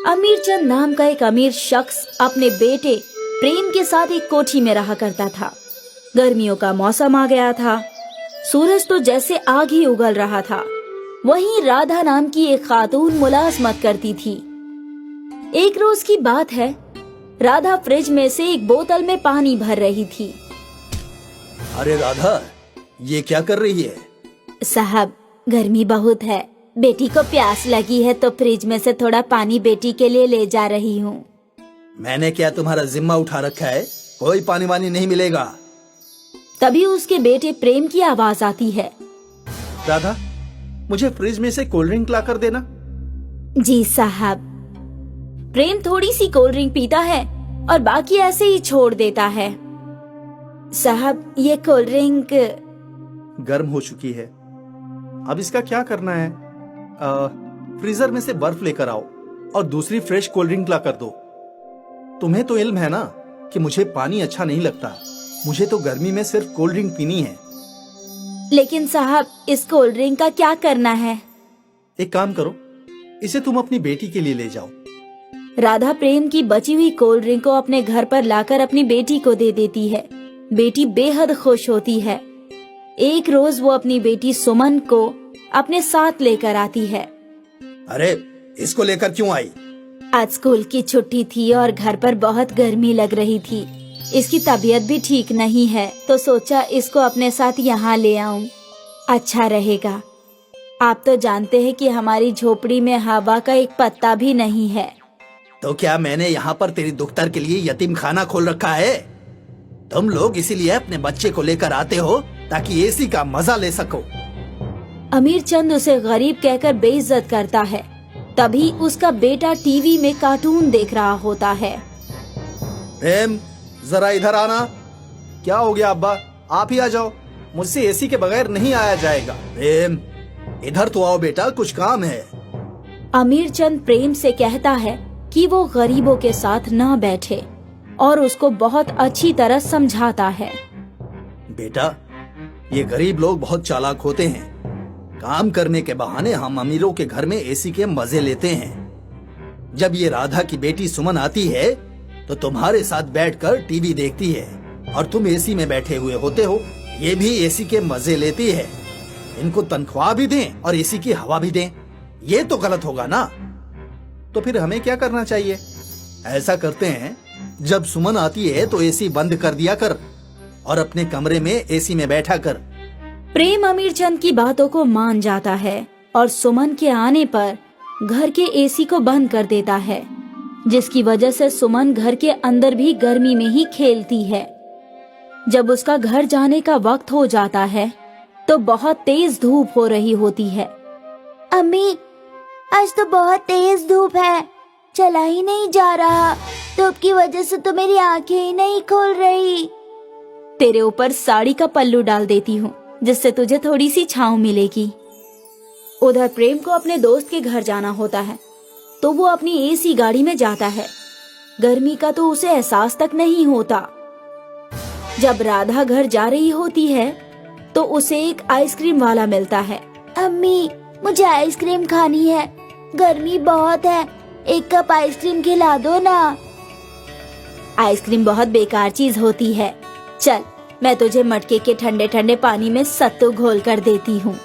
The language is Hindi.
अमीरचंद नाम का एक अमीर शख्स अपने बेटे प्रेम के साथ एक कोठी में रहा करता था। गर्मियों का मौसम आ गया था। सूरज तो जैसे आग ही उगल रहा था। वहीं राधा नाम की एक खातून मुलाजमत करती थी। एक रोज की बात है, राधा फ्रिज में से एक बोतल में पानी भर रही थी। अरे राधा, ये क्या कर रही है? साहब, गर्मी बहुत है, बेटी को प्यास लगी है तो फ्रिज में से थोड़ा पानी बेटी के लिए ले जा रही हूँ। मैंने क्या तुम्हारा जिम्मा उठा रखा है? कोई पानी वानी नहीं मिलेगा। तभी उसके बेटे प्रेम की आवाज आती है। राधा, मुझे फ्रिज में से कोल्ड ड्रिंक ला कर देना। जी साहब। प्रेम थोड़ी सी कोल्ड ड्रिंक पीता है और बाकी ऐसे ही छोड़ देता है। साहब, ये कोल्ड ड्रिंक गर्म हो चुकी है। अब इसका क्या करना है? फ्रीजर में से बर्फ लेकर आओ और दूसरी फ्रेश कोल्ड ड्रिंक ला कर दो। तुम्हें तो इल्म है ना कि मुझे पानी अच्छा नहीं लगता। मुझे तो गर्मी में सिर्फ कोल्ड ड्रिंक पीनी है। लेकिन साहब, इस कोल्ड ड्रिंक का क्या करना है? एक काम करो, इसे तुम अपनी बेटी के लिए ले जाओ। राधा प्रेम की बची हुई कोल्ड ड्रिंक को अपने घर पर लाकर अपनी बेटी को दे देती है। बेटी बेहद खुश होती है। एक रोज वो अपनी बेटी सुमन को अपने साथ लेकर आती है। अरे, इसको लेकर क्यों आई? आज स्कूल की छुट्टी थी और घर पर बहुत गर्मी लग रही थी। इसकी तबीयत भी ठीक नहीं है तो सोचा इसको अपने साथ यहाँ ले आऊं, अच्छा रहेगा। आप तो जानते हैं कि हमारी झोपड़ी में हवा का एक पत्ता भी नहीं है। तो क्या मैंने यहाँ पर तेरी दुख्तर के लिए यतीम खाना खोल रखा है? तुम लोग इसीलिए अपने बच्चे को लेकर आते हो ताकि एसी का मजा ले सको। अमीरचंद उसे गरीब कहकर बेइज्जत करता है। तभी उसका बेटा टीवी में कार्टून देख रहा होता है। प्रेम, जरा इधर आना। क्या हो गया अब्बा? आप ही आ जाओ, मुझसे एसी के बगैर नहीं आया जाएगा। प्रेम, इधर तो आओ बेटा, कुछ काम है। अमीरचंद प्रेम से कहता है कि वो गरीबों के साथ न बैठे और उसको बहुत अच्छी तरह समझाता है। बेटा, ये गरीब लोग बहुत चालाक होते हैं। काम करने के बहाने हम अमीरों के घर में एसी के मजे लेते हैं। जब ये राधा की बेटी सुमन आती है तो तुम्हारे साथ बैठकर टीवी देखती है और तुम एसी में बैठे हुए होते हो। ये भी एसी के मजे लेती है। इनको तनख्वाह भी दें और एसी की हवा भी दें, ये तो गलत होगा ना। तो फिर हमें क्या करना चाहिए? ऐसा करते हैं, जब सुमन आती है तो एसी बंद कर दिया कर और अपने कमरे में एसी में बैठा कर। प्रेम अमीरचंद की बातों को मान जाता है और सुमन के आने पर घर के एसी को बंद कर देता है, जिसकी वजह से सुमन घर के अंदर भी गर्मी में ही खेलती है। जब उसका घर जाने का वक्त हो जाता है तो बहुत तेज धूप हो रही होती है। अम्मी, आज तो बहुत तेज धूप है, चला ही नहीं जा रहा। धूप की वजह से तो मेरी आंखें ही नहीं खोल रही। तेरे ऊपर साड़ी का पल्लू डाल देती हूँ, जिससे तुझे थोड़ी सी छांव मिलेगी। उधर प्रेम को अपने दोस्त के घर जाना होता है तो वो अपनी एसी गाड़ी में जाता है। गर्मी का तो उसे एहसास तक नहीं होता। जब राधा घर जा रही होती है तो उसे एक आइसक्रीम वाला मिलता है। अम्मी, मुझे आइसक्रीम खानी है, गर्मी बहुत है, एक कप आइसक्रीम खिला दो ना। आइसक्रीम बहुत बेकार चीज होती है। चल, मैं तुझे मटके के ठंडे ठंडे पानी में सत्तू घोल कर देती हूँ।